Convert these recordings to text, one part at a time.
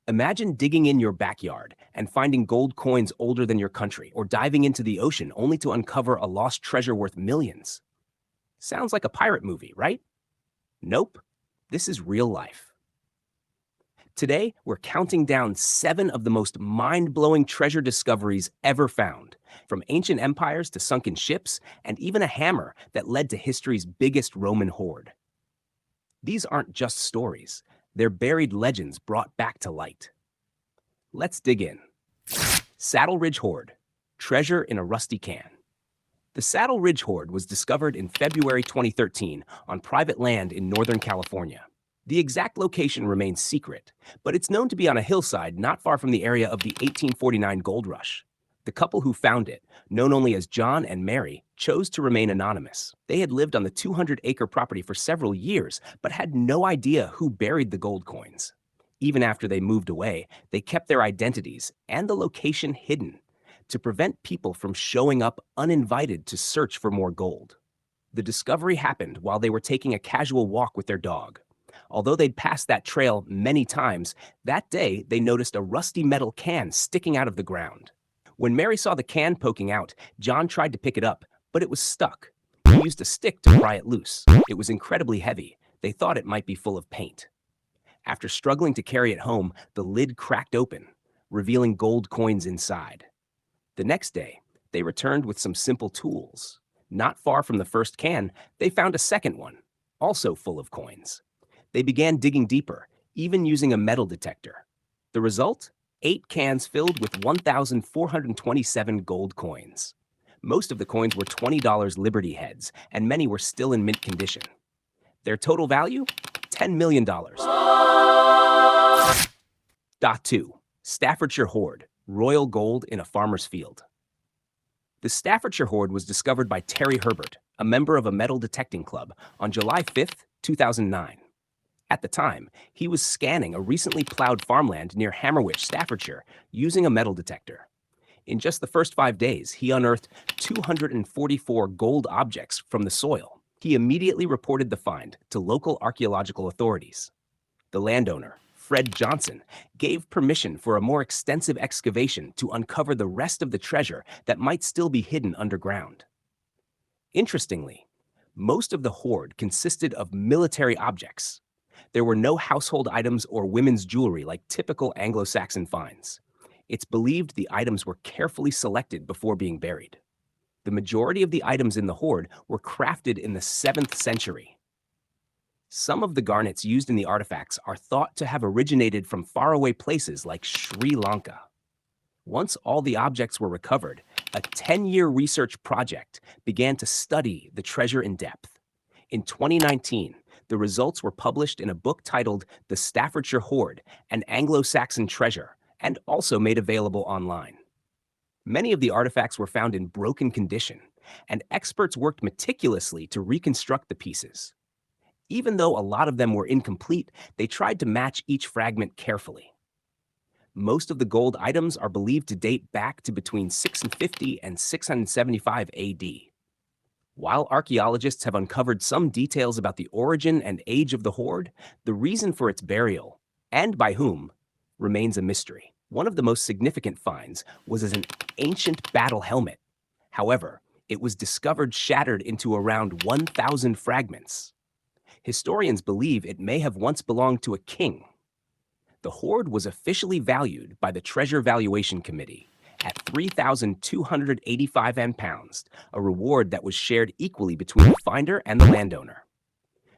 Imagine digging in your backyard and finding gold coins older than your country, or diving into the ocean only to uncover a lost treasure worth millions. Sounds like a pirate movie, right? Nope, this is real life. Today, we're counting down 7 of the most mind-blowing treasure discoveries ever found, from ancient empires to sunken ships, and even a hammer that led to history's biggest Roman hoard. These aren't just stories, they're buried legends brought back to light. Let's dig in. Saddle Ridge Hoard, treasure in a rusty can. The Saddle Ridge Hoard was discovered in February 2013 on private land in Northern California. The exact location remains secret, but it's known to be on a hillside not far from the area of the 1849 gold rush. The couple who found it, known only as John and Mary, chose to remain anonymous. They had lived on the 200-acre property for several years, but had no idea who buried the gold coins. Even after they moved away, they kept their identities and the location hidden to prevent people from showing up uninvited to search for more gold. The discovery happened while they were taking a casual walk with their dog. Although they'd passed that trail many times, that day they noticed a rusty metal can sticking out of the ground. When Mary saw the can poking out, John tried to pick it up, but it was stuck. He used a stick to pry it loose. It was incredibly heavy. They thought it might be full of paint. After struggling to carry it home, the lid cracked open, revealing gold coins inside. The next day, they returned with some simple tools. Not far from the first can, they found a second one, also full of coins. They began digging deeper, even using a metal detector. The result? 8 cans filled with 1,427 gold coins. Most of the coins were $20 Liberty heads, and many were still in mint condition. Their total value? $10 million. Dot 2. Staffordshire Hoard, royal gold in a farmer's field. The Staffordshire Hoard was discovered by Terry Herbert, a member of a metal detecting club, on July 5, 2009. At the time, he was scanning a recently plowed farmland near Hammerwich, Staffordshire, using a metal detector. In just the first 5 days, he unearthed 244 gold objects from the soil. He immediately reported the find to local archaeological authorities. The landowner, Fred Johnson, gave permission for a more extensive excavation to uncover the rest of the treasure that might still be hidden underground. Interestingly, most of the hoard consisted of military objects. There were no household items or women's jewelry like typical Anglo-Saxon finds. It's believed the items were carefully selected before being buried. The majority of the items in the hoard were crafted in the 7th century. Some of the garnets used in the artifacts are thought to have originated from faraway places like Sri Lanka. Once all the objects were recovered, a 10-year research project began to study the treasure in depth. In 2019, the results were published in a book titled The Staffordshire Hoard, an Anglo-Saxon Treasure, and also made available online. Many of the artifacts were found in broken condition, and experts worked meticulously to reconstruct the pieces. Even though a lot of them were incomplete, they tried to match each fragment carefully. Most of the gold items are believed to date back to between 650 and 675 AD. While archaeologists have uncovered some details about the origin and age of the hoard, the reason for its burial, and by whom, remains a mystery. One of the most significant finds was as an ancient battle helmet. However, it was discovered shattered into around 1,000 fragments. Historians believe it may have once belonged to a king. The hoard was officially valued by the Treasure Valuation Committee at £3,285, a reward that was shared equally between the finder and the landowner.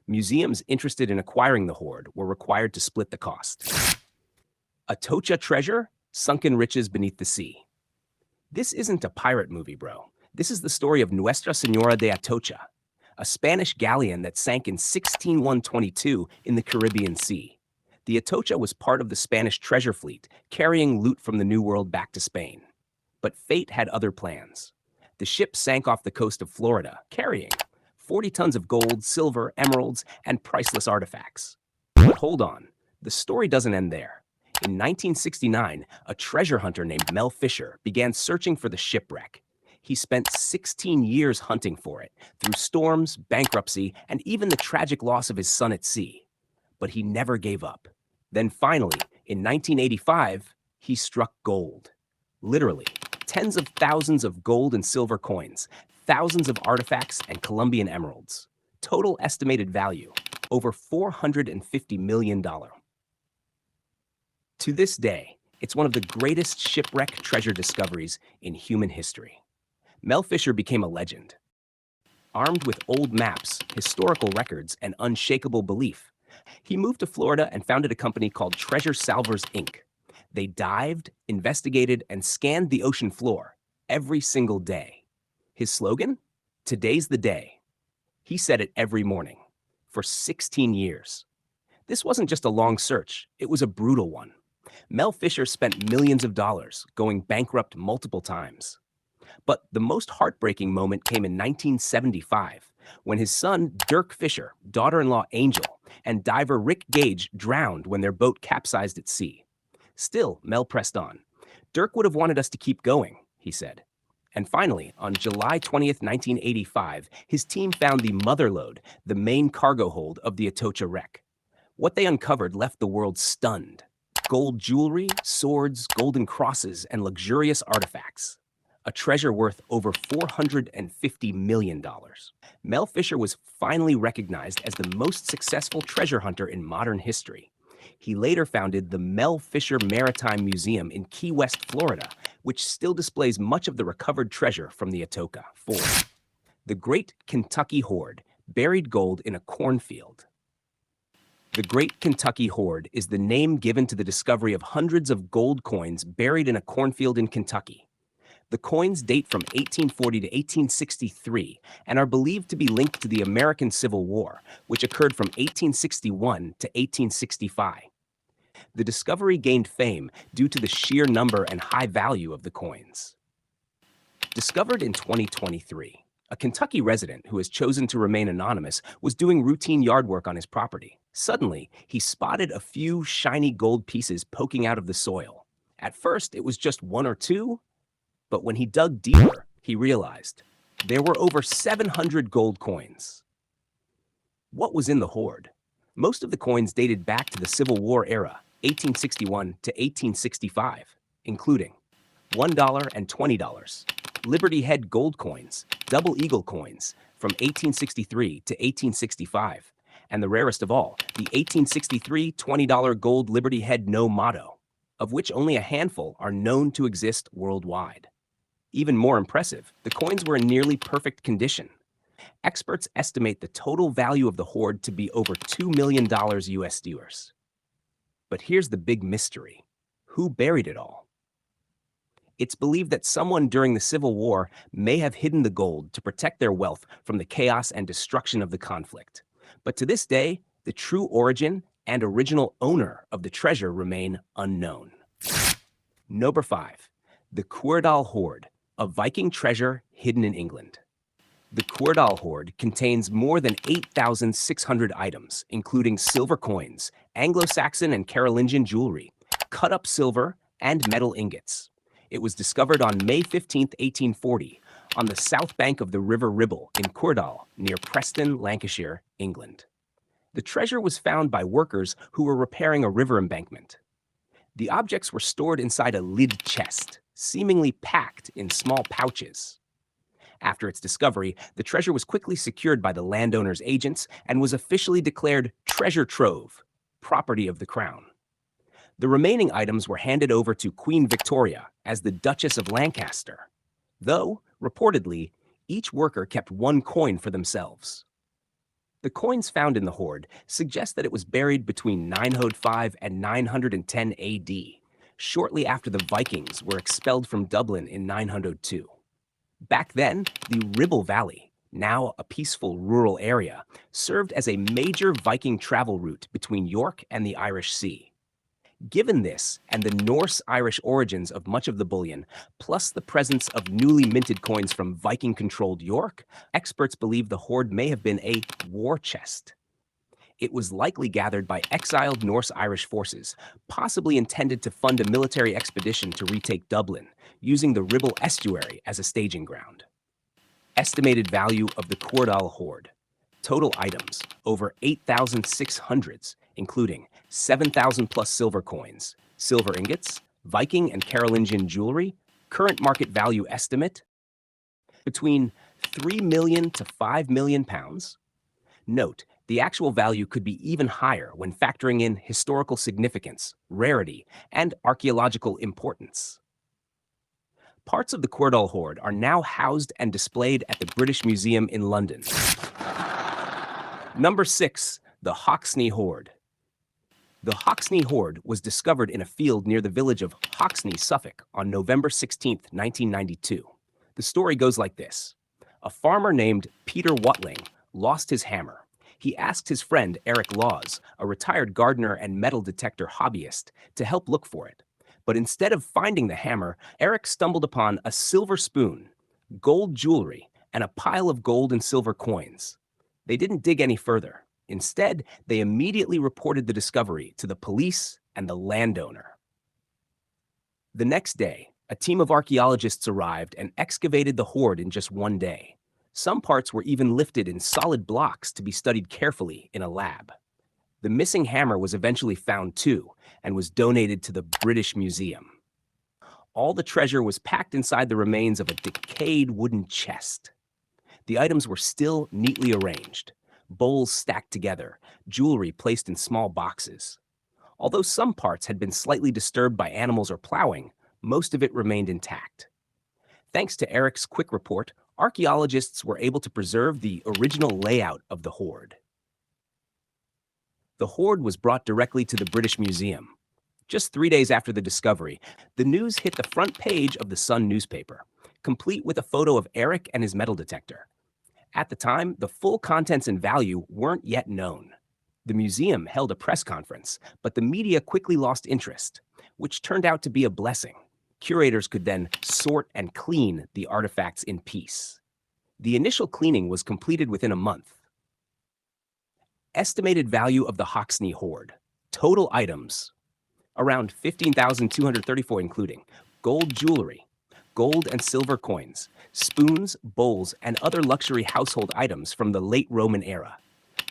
Museums interested in acquiring the hoard were required to split the cost. Atocha treasure, sunken riches beneath the sea. This isn't a pirate movie, bro. This is the story of Nuestra Señora de Atocha, a Spanish galleon that sank in 16122 in the Caribbean Sea. The Atocha was part of the Spanish treasure fleet, carrying loot from the New World back to Spain. But fate had other plans. The ship sank off the coast of Florida, carrying 40 tons of gold, silver, emeralds, and priceless artifacts. But hold on, the story doesn't end there. In 1969, a treasure hunter named Mel Fisher began searching for the shipwreck. He spent 16 years hunting for it, through storms, bankruptcy, and even the tragic loss of his son at sea. But he never gave up. Then finally, In 1985, he struck gold. Literally, tens of thousands of gold and silver coins, thousands of artifacts and Colombian emeralds. Total estimated value, over $450 million. To this day, it's one of the greatest shipwreck treasure discoveries in human history. Mel Fisher became a legend. Armed with old maps, historical records, and unshakable belief, he moved to Florida and founded a company called Treasure Salvers, Inc. They dived, investigated, and scanned the ocean floor every single day. His slogan? Today's the day. He said it every morning for 16 years. This wasn't just a long search, it was a brutal one. Mel Fisher spent millions of dollars, going bankrupt multiple times. But the most heartbreaking moment came in 1975, when his son, Dirk Fisher, daughter-in-law Angel, and diver Rick Gage drowned when their boat capsized at sea. Still, Mel pressed on. Dirk would have wanted us to keep going, he said. And finally, on July 20th, 1985, his team found the motherlode, the main cargo hold of the Atocha wreck. What they uncovered left the world stunned. Gold jewelry, swords, golden crosses, and luxurious artifacts. A treasure worth over $450 million. Mel Fisher was finally recognized as the most successful treasure hunter in modern history. He later founded the Mel Fisher Maritime Museum in Key West, Florida, which still displays much of the recovered treasure from the Atocha. 4. The Great Kentucky Hoard, buried gold in a cornfield. The Great Kentucky Hoard is the name given to the discovery of hundreds of gold coins buried in a cornfield in Kentucky. The coins date from 1840 to 1863 and are believed to be linked to the American Civil War, which occurred from 1861 to 1865. The discovery gained fame due to the sheer number and high value of the coins. Discovered in 2023, a Kentucky resident who has chosen to remain anonymous was doing routine yard work on his property. Suddenly, he spotted a few shiny gold pieces poking out of the soil. At first, it was just one or two, but when he dug deeper, he realized there were over 700 gold coins. What was in the hoard? Most of the coins dated back to the Civil War era, 1861 to 1865, including $1 and $20, Liberty Head gold coins, double eagle coins from 1863 to 1865, and the rarest of all, the 1863 $20 gold Liberty Head no motto, of which only a handful are known to exist worldwide. Even more impressive, the coins were in nearly perfect condition. Experts estimate the total value of the hoard to be over $2 million US dollars. But here's the big mystery. Who buried it all? It's believed that someone during the Civil War may have hidden the gold to protect their wealth from the chaos and destruction of the conflict. But to this day, the true origin and original owner of the treasure remain unknown. Number 5. The Cuerdale Hoard, a Viking treasure hidden in England. The Cuerdale Hoard contains more than 8,600 items, including silver coins, Anglo-Saxon and Carolingian jewelry, cut-up silver, and metal ingots. It was discovered on May 15, 1840, on the south bank of the River Ribble in Cuerdale, near Preston, Lancashire, England. The treasure was found by workers who were repairing a river embankment. The objects were stored inside a lid chest, seemingly packed in small pouches. After its discovery, the treasure was quickly secured by the landowner's agents and was officially declared treasure trove, property of the crown. The remaining items were handed over to Queen Victoria as the Duchess of Lancaster, though, reportedly, each worker kept one coin for themselves. The coins found in the hoard suggest that it was buried between 905 and 910 AD, shortly after the Vikings were expelled from Dublin in 902. Back then, the Ribble Valley, now a peaceful rural area, served as a major Viking travel route between York and the Irish Sea. Given this and the Norse-Irish origins of much of the bullion, plus the presence of newly minted coins from Viking-controlled York, experts believe the hoard may have been a war chest. It was likely gathered by exiled Norse-Irish forces, possibly intended to fund a military expedition to retake Dublin, using the Ribble estuary as a staging ground. Estimated value of the Cuerdale Hoard. Total items, over 8,600, including 7,000 plus silver coins, Silver ingots, Viking and Carolingian jewelry, current market value estimate, between 3 million to 5 million pounds. Note, the actual value could be even higher when factoring in historical significance, rarity, and archaeological importance. Parts of the Cuerdale hoard are now housed and displayed at the British Museum in London. Number 6, the Hoxne Hoard. The Hoxne Hoard was discovered in a field near the village of Hoxne, Suffolk, on November 16, 1992. The story goes like this. A farmer named Peter Watling lost his hammer. He asked his friend Eric Laws, a retired gardener and metal detector hobbyist, to help look for it. But instead of finding the hammer, Eric stumbled upon a silver spoon, gold jewelry, and a pile of gold and silver coins. They didn't dig any further. Instead, they immediately reported the discovery to the police and the landowner. The next day, a team of archaeologists arrived and excavated the hoard in just one day. Some parts were even lifted in solid blocks to be studied carefully in a lab. The missing hammer was eventually found too and was donated to the British Museum. All the treasure was packed inside the remains of a decayed wooden chest. The items were still neatly arranged, bowls stacked together, jewelry placed in small boxes. Although some parts had been slightly disturbed by animals or plowing, most of it remained intact. Thanks to Eric's quick report, archaeologists were able to preserve the original layout of the hoard. The hoard was brought directly to the British Museum. Just 3 days after the discovery, the news hit the front page of the Sun newspaper, complete with a photo of Eric and his metal detector. At the time, the full contents and value weren't yet known. The museum held a press conference, but the media quickly lost interest, which turned out to be a blessing. Curators could then sort and clean the artifacts in peace. The initial cleaning was completed within a month. Estimated value of the Hoxne Hoard. Total items, around 15,234 including gold jewelry, gold and silver coins, spoons, bowls, and other luxury household items from the late Roman era.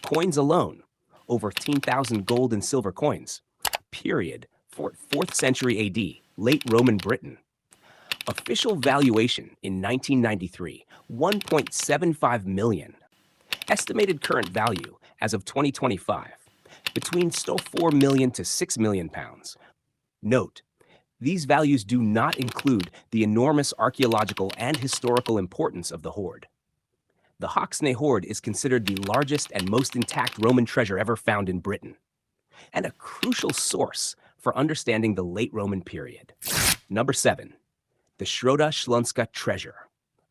Coins alone, over 10,000 gold and silver coins. Period, 4th century AD, late Roman Britain. Official valuation in 1993, 1.75 million. Estimated current value as of 2025, between still 4 million to 6 million pounds. Note, these values do not include the enormous archaeological and historical importance of the hoard. The Hoxne Hoard is considered the largest and most intact Roman treasure ever found in Britain, and a crucial source for understanding the late Roman period. Number 7, the Środa Śląska treasure.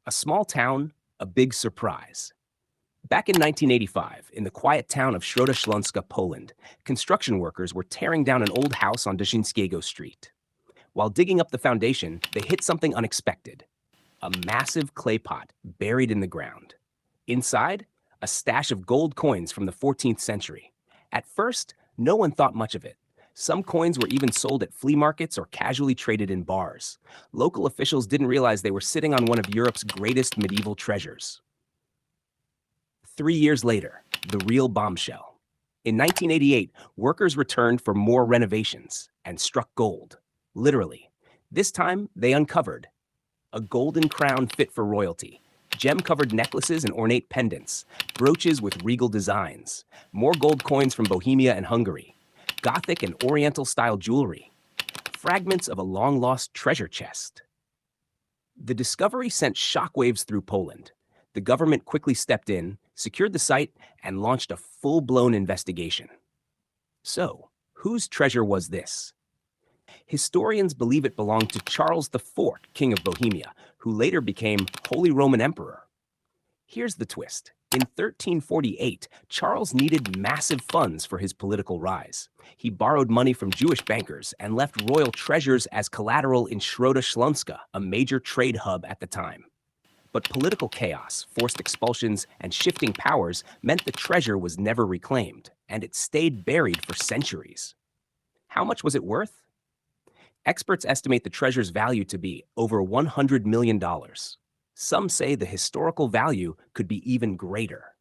A small town, a big surprise. Back in 1985, in the quiet town of Środa Śląska, Poland, construction workers were tearing down an old house on Daszyńskiego Street. While digging up the foundation, they hit something unexpected. A massive clay pot buried in the ground. Inside, a stash of gold coins from the 14th century. At first, no one thought much of it. Some coins were even sold at flea markets or casually traded in bars. Local officials didn't realize they were sitting on one of Europe's greatest medieval treasures. 3 years later, the real bombshell. In 1988, workers returned for more renovations and struck gold. Literally. This time, they uncovered a golden crown fit for royalty, gem-covered necklaces and ornate pendants, brooches with regal designs, more gold coins from Bohemia and Hungary, Gothic and Oriental-style jewelry, fragments of a long-lost treasure chest. The discovery sent shockwaves through Poland. The government quickly stepped in, secured the site, and launched a full-blown investigation. So, whose treasure was this? Historians believe it belonged to Charles IV, King of Bohemia, who later became Holy Roman Emperor. Here's the twist. In 1348, Charles needed massive funds for his political rise. He borrowed money from Jewish bankers and left royal treasures as collateral in Środa Śląska, a major trade hub at the time. But political chaos, forced expulsions, and shifting powers meant the treasure was never reclaimed, and it stayed buried for centuries. How much was it worth? Experts estimate the treasure's value to be over $100 million. Some say the historical value could be even greater.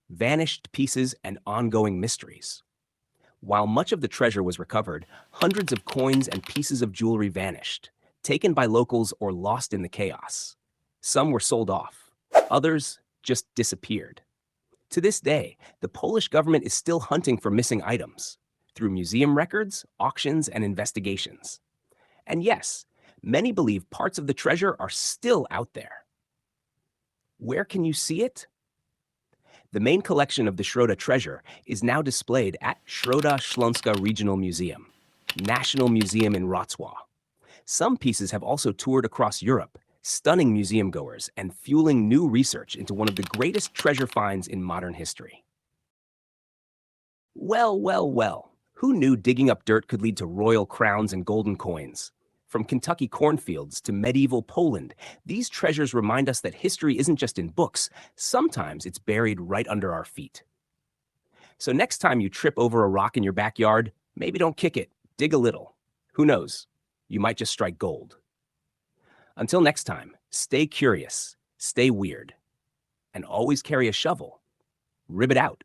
Vanished pieces and ongoing mysteries. While much of the treasure was recovered, hundreds of coins and pieces of jewelry vanished, taken by locals or lost in the chaos. Some were sold off. Others just disappeared. To this day, the Polish government is still hunting for missing items through museum records, auctions, and investigations. And yes, many believe parts of the treasure are still out there. Where can you see it? The main collection of the Środa treasure is now displayed at Środa Śląska Regional Museum, National Museum in Wrocław. Some pieces have also toured across Europe, stunning museum goers and fueling new research into one of the greatest treasure finds in modern history. Well, who knew digging up dirt could lead to royal crowns and golden coins? From Kentucky cornfields to medieval Poland, these treasures remind us that history isn't just in books, sometimes it's buried right under our feet. So next time you trip over a rock in your backyard, maybe don't kick it, dig a little. Who knows? You might just strike gold. Until next time, stay curious, stay weird, and always carry a shovel. Rib it out.